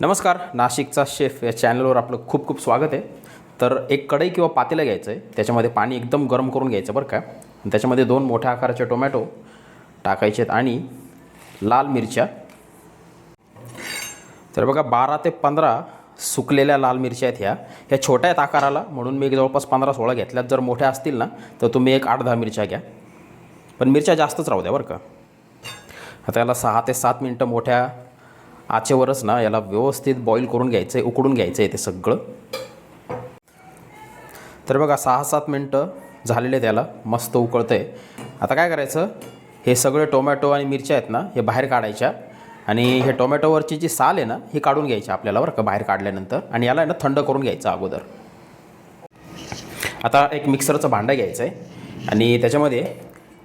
नमस्कार, नाशिकचा शेफ या चॅनलवर आपलं खूप खूप स्वागत आहे. तर एक कढई किंवा पातेलं घ्यायचं आहे, त्याच्यामध्ये पाणी एकदम गरम करून घ्यायचं बरं का. त्याच्यामध्ये 2 मोठ्या आकाराचे टोमॅटो टाकायचे आहेत आणि लाल मिरच्या. तर बघा 12 ते 15 सुकलेल्या लाल मिरच्या आहेत. ह्या छोट्या आहेत आकाराला, म्हणून मी जवळपास 15-16 घेतल्यात. जर मोठ्या असतील ना तर तुम्ही एक 8-10 मिरच्या घ्या, पण मिरच्या जास्तच राहू द्या बरं का. आता याला 6 ते 7 मिनटं मोठ्या आचेवरच ना याला व्यवस्थित बॉईल करून घ्यायचं आहे, उकडून घ्यायचं आहे ते सगळं. तर बघा 6-7 मिनटं झालेले, त्याला मस्त उकळतं आहे. आता काय करायचं, हे सगळे टोमॅटो आणि मिरच्या आहेत ना हे बाहेर काढायच्या आणि हे टोमॅटोवरची जी साल आहे ना ही काढून घ्यायची आपल्याला बरं का बाहेर काढल्यानंतर. आणि याला ना थंड करून घ्यायचं अगोदर. आता एक मिक्सरचं भांडं घ्यायचं आहे आणि त्याच्यामध्ये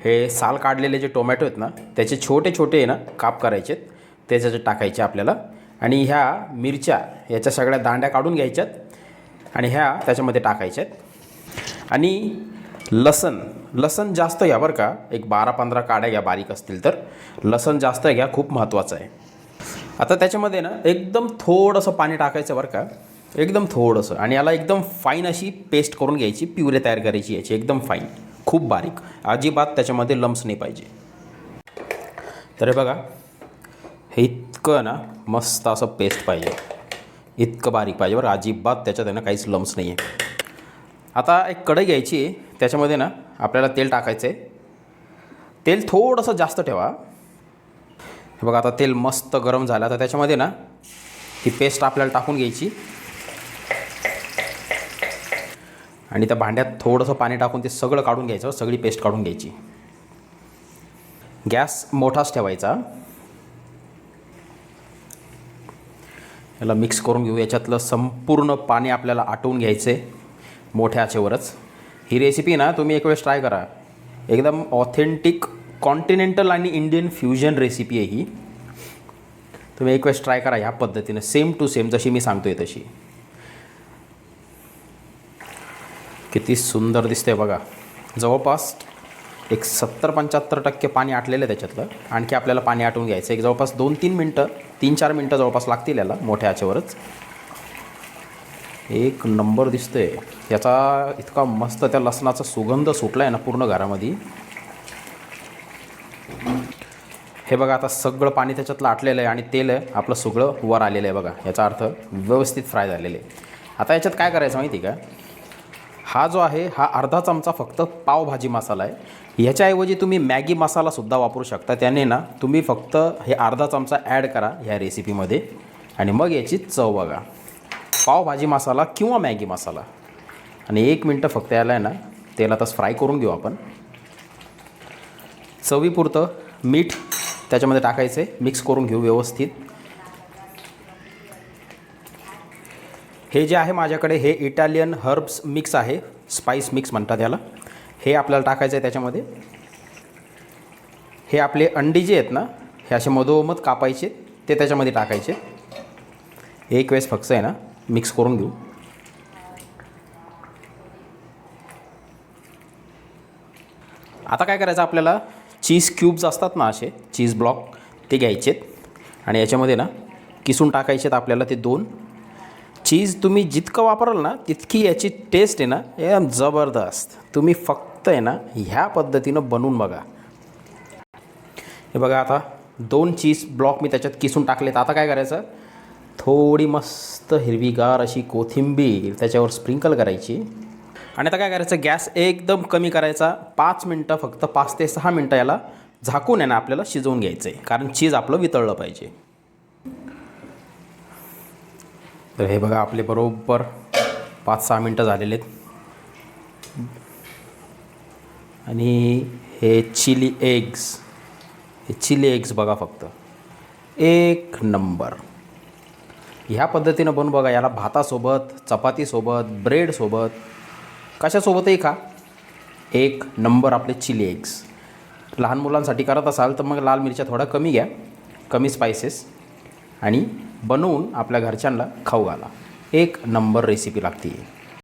हे साल काढलेले जे टोमॅटो आहेत ना त्याचे छोटे छोटे आहे ना काप करायचे आहेत, त्याच्यात टाकायचे आपल्याला. आणि ह्या मिरच्या याच्या सगळ्या दांड्या काढून घ्यायच्यात आणि ह्या त्याच्यामध्ये टाकायच्यात. आणि लसण जास्त घ्या बरं का, एक 12-15 काड्या घ्या बारीक असतील तर. लसण जास्त घ्या, खूप महत्त्वाचं आहे. आता त्याच्यामध्ये ना एकदम थोडंसं पाणी टाकायचं बरं का, एकदम थोडंसं. आणि याला एकदम फाईन अशी पेस्ट करून घ्यायची, प्युरे तयार करायची याची एकदम फाईन, खूप बारीक, अजिबात त्याच्यामध्ये लम्स नाही पाहिजे. तर हे बघा, हे इतकं ना मस्त असं पेस्ट पाहिजे, इतकं बारीक पाहिजे बरं, अजिबात त्याच्यात आहे ना काहीच लम्स नाही आहे. आता एक कढई घ्यायची आहे, त्याच्यामध्ये ना आपल्याला तेल टाकायचं आहे. तेल थोडंसं जास्त ठेवा. हे बघा आता तेल मस्त गरम झालं. तर त्याच्यामध्ये ना ही पेस्ट आपल्याला टाकून घ्यायची आणि त्या भांड्यात थोडंसं पाणी टाकून ते सगळं काढून घ्यायचं, सगळी पेस्ट काढून घ्यायची. गॅस मोठाच ठेवायचा. याला मिक्स करून घेऊ. याच्यातलं संपूर्ण पाणी आपल्याला आटवून घ्यायचं आहे मोठ्या आचेवरच. ही रेसिपी ना तुम्ही एक वेळेस ट्राय करा, एकदम ऑथेंटिक कॉन्टिनेंटल आणि इंडियन फ्युजन रेसिपी आहे ही. तुम्ही एक वेळेस ट्राय करा ह्या पद्धतीनं, सेम टू सेम जशी मी सांगतोय तशी. किती सुंदर दिसते बघा. जवळपास एक 70-75% पाणी आटलेलं आहे त्याच्यातलं. आणखी आपल्याला पाणी आटवून घ्यायचं. एक जवळपास 2-3 मिनटं, 3-4 मिनटं जवळपास लागतील याला मोठ्या आचेवरच. एक नंबर दिसतंय. याचा इतका मस्त त्या लसणाचा सुगंध सुटला आहे ना पूर्ण घरामध्ये. हे बघा आता सगळं पाणी त्याच्यातलं आटलेलं आहे आणि तेल आपलं सगळं वर आलेलं आहे बघा. याचा अर्थ व्यवस्थित फ्राय झालेले आहे. आता याच्यात काय करायचं माहिती का, हा जो आहे हा अर्धा चमचा फक्त पावभाजी मसाला आहे. ह्याच्याऐवजी तुम्ही मॅगी मसालासुद्धा वापरू शकता. त्याने ना तुम्ही फक्त हे अर्धा चमचा ॲड करा ह्या रेसिपीमध्ये आणि मग याची चव बघा. पावभाजी मसाला किंवा मॅगी मसाला. आणि 1 मिनटं फक्त याला आहे ना तेलातच फ्राय करून घेऊ आपण. चवीपुरतं मीठ त्याच्यामध्ये टाकायचं आहे, मिक्स करून घेऊ व्यवस्थित. हे जे आहे माझ्याकडे हे इटालियन हर्ब्स मिक्स आहे, स्पाइस मिक्स म्हणतात याला. हे आपल्याला टाकायचं आहे त्याच्यामध्ये. हे आपले अंडी जे आहेत ना हे असे मधोमध कापायचे, ते त्याच्यामध्ये टाकायचे. एक वेळेस फक्त आहे ना मिक्स करून घेऊ. आता काय करायचं आपल्याला, चीज क्यूब्स असतात ना असे चीज ब्लॉक, ते घ्यायचेत आणि याच्यामध्ये ना किसून टाकायचेत आपल्याला ते 2. चीज तुम्ही जितकं वापराल ना तितकी याची टेस्ट आहे ना एकदम जबरदस्त. तुम्ही फक्त आहे ना ह्या पद्धतीनं बनवून बघा. हे बघा आता 2 चीज ब्लॉक मी त्याच्यात किसून टाकलेत. आता काय करायचं, थोडी मस्त हिरवीगार अशी कोथिंबीर त्याच्यावर स्प्रिंकल करायची. आणि आता काय करायचं, गॅस एकदम कमी करायचा. 5 मिनटं फक्त, 5 ते 6 मिनटं याला झाकून आहे ना आपल्याला शिजवून घ्यायचं आहे, कारण चीज आपलं वितळलं पाहिजे. तर हे बघा आपले बरोबर 5-6 मिनटं झालेले आहेत. आणि हे चिली एग्स बघा फक्त एक नंबर. ह्या पद्धतीनं बनवून बघा. याला भातासोबत, चपातीसोबत, ब्रेडसोबत, कशासोबतही खा, एक नंबर आपले चिली एग्स. लहान मुलांसाठी करत असाल तर मग लाल मिरच्या थोडा कमी घ्या, कमी स्पायसेस, आणि बनवून आपल्या घरच्यांना खाऊ घाला. एक नंबर रेसिपी लागते.